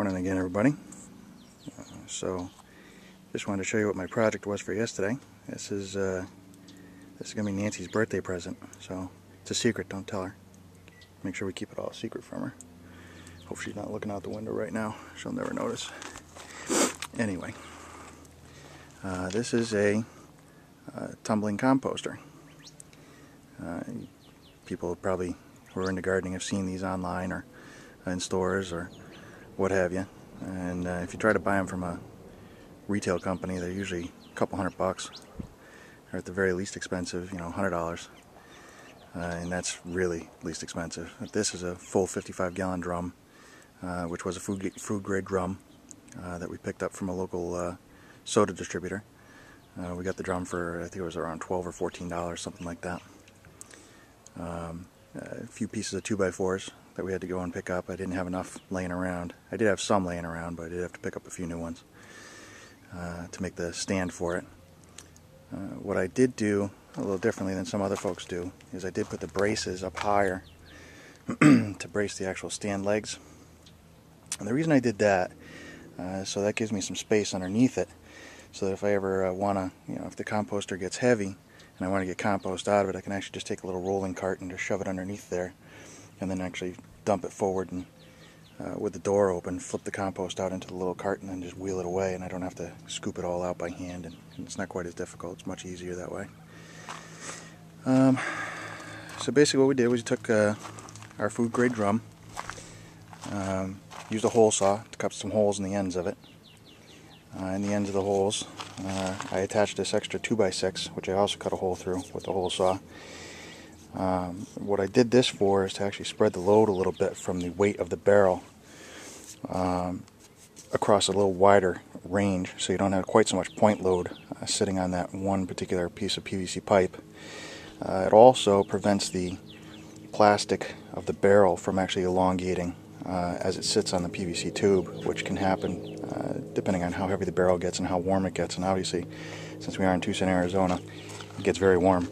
Morning again, everybody. So just wanted to show you what my project was for yesterday. This is gonna be Nancy's birthday present, so it's a secret, don't tell her. Make sure we keep it all a secret from her. Hope she's not looking out the window right now. She'll never notice. Anyway, this is a tumbling composter. People probably who are into gardening have seen these online or in stores or what have you. And if you try to buy them from a retail company, they're usually a couple $100, or at the very least expensive, $100. And that's really least expensive. This is a full 55-gallon drum, which was a food grade drum that we picked up from a local soda distributor. We got the drum for, I think it was around $12 or $14, something like that. A few pieces of 2x4s that we had to go and pick up. I didn't have enough laying around. I did have some laying around, but I did have to pick up a few new ones to make the stand for it. What I did do a little differently than some other folks do is I did put the braces up higher to brace the actual stand legs. And the reason I did that so that gives me some space underneath it, so that if I ever want to, if the composter gets heavy and I want to get compost out of it, I can actually just take a little rolling cart and just shove it underneath there, and then actually dump it forward and with the door open, flip the compost out into the little cart and then just wheel it away, and I don't have to scoop it all out by hand, and it's not quite as difficult. It's much easier that way. So basically what we did was we took our food grade drum, used a hole saw to cut some holes in the ends of it. In the ends of the holes, I attached this extra 2x6, which I also cut a hole through with the hole saw. What I did this for is to actually spread the load a little bit from the weight of the barrel across a little wider range, so you don't have quite so much point load sitting on that one particular piece of PVC pipe. It also prevents the plastic of the barrel from actually elongating as it sits on the PVC tube, which can happen depending on how heavy the barrel gets and how warm it gets. And obviously, since we are in Tucson, Arizona, it gets very warm.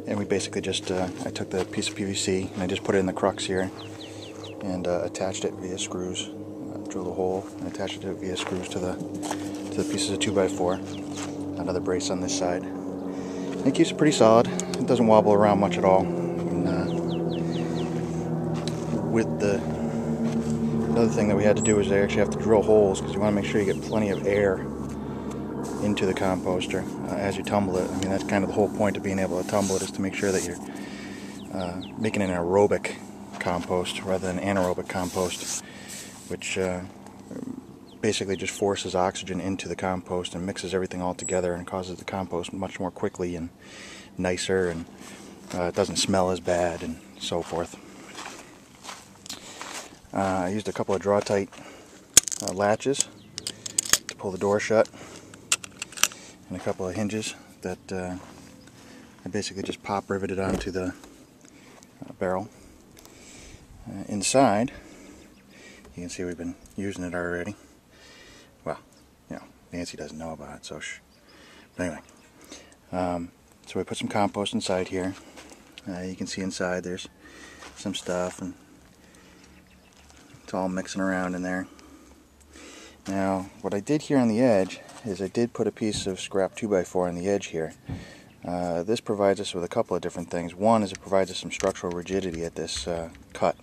And we basically just, I took the piece of PVC and I just put it in the crux here and attached it via screws. Drilled a hole and attached it via screws to the pieces of 2x4. Another brace on this side. And it keeps it pretty solid. It doesn't wobble around much at all. And, another thing that we had to do is they actually have to drill holes, because you want to make sure you get plenty of air into the composter as you tumble it. I mean, that's kind of the whole point of being able to tumble it, is to make sure that you're making an aerobic compost rather than anaerobic compost, which basically just forces oxygen into the compost and mixes everything all together and causes the compost much more quickly and nicer, and it doesn't smell as bad and so forth. I used a couple of draw-tight latches to pull the door shut, and a couple of hinges that I basically just pop riveted onto the barrel. Inside, you can see we've been using it already. Well, Nancy doesn't know about it, so shh. But anyway, so we put some compost inside here. You can see inside there's some stuff, and it's all mixing around in there. Now, what I did here on the edge is I did put a piece of scrap 2x4 on the edge here. This provides us with a couple of different things. One is it provides us some structural rigidity at this cut.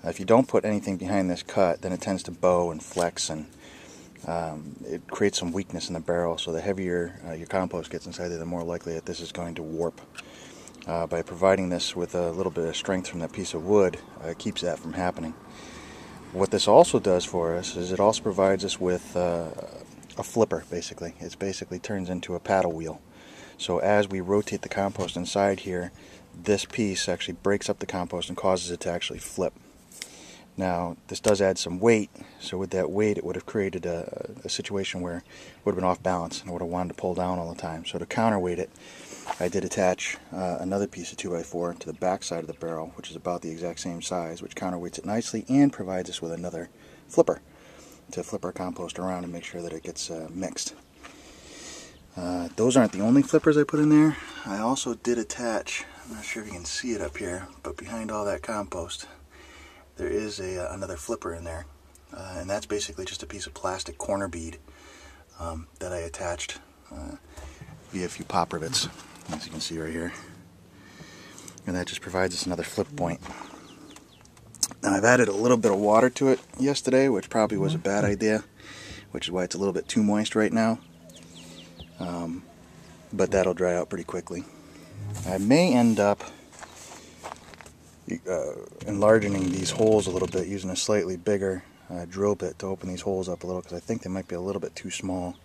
If you don't put anything behind this cut, then it tends to bow and flex, and it creates some weakness in the barrel. So the heavier your compost gets inside there, the more likely that this is going to warp. By providing this with a little bit of strength from that piece of wood, it keeps that from happening. What this also does for us is it also provides us with a flipper, basically. It basically turns into a paddle wheel. So as we rotate the compost inside here, this piece actually breaks up the compost and causes it to actually flip. Now, this does add some weight, so with that weight it would have created a situation where it would have been off balance and it would have wanted to pull down all the time. So to counterweight it, I did attach another piece of 2x4 to the back side of the barrel, which is about the exact same size, which counterweights it nicely and provides us with another flipper to flip our compost around and make sure that it gets mixed. Those aren't the only flippers I put in there. I also did attach, I'm not sure if you can see it up here, but behind all that compost, there is another flipper in there, and that's basically just a piece of plastic corner bead that I attached via a few pop rivets, as you can see right here, and that just provides us another flip point. Now I've added a little bit of water to it yesterday, which probably was a bad idea, which is why it's a little bit too moist right now, but that'll dry out pretty quickly. I may end up enlarging these holes a little bit using a slightly bigger drill bit to open these holes up a little, because I think they might be a little bit too small.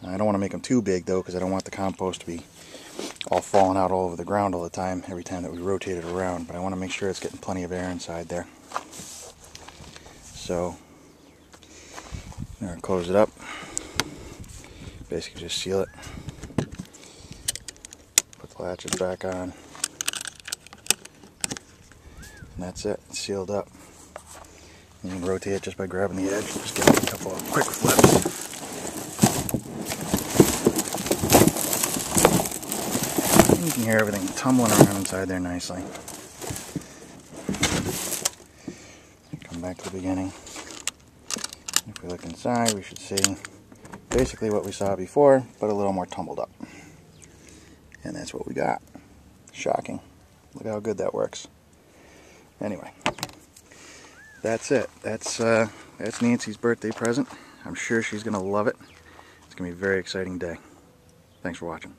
I don't want to make them too big though, because I don't want the compost to be all falling out all over the ground all the time every time that we rotate it around, but I want to make sure it's getting plenty of air inside there. So I'm going to close it up, basically just seal it, put the latches back on, and that's it, it's sealed up. You can rotate it just by grabbing the edge, just give it a couple of quick flips. You can hear everything tumbling around inside there nicely. Come back to the beginning. If we look inside, we should see basically what we saw before, but a little more tumbled up. And that's what we got. Shocking. Look how good that works. Anyway, that's it. That's Nancy's birthday present. I'm sure she's going to love it. It's going to be a very exciting day. Thanks for watching.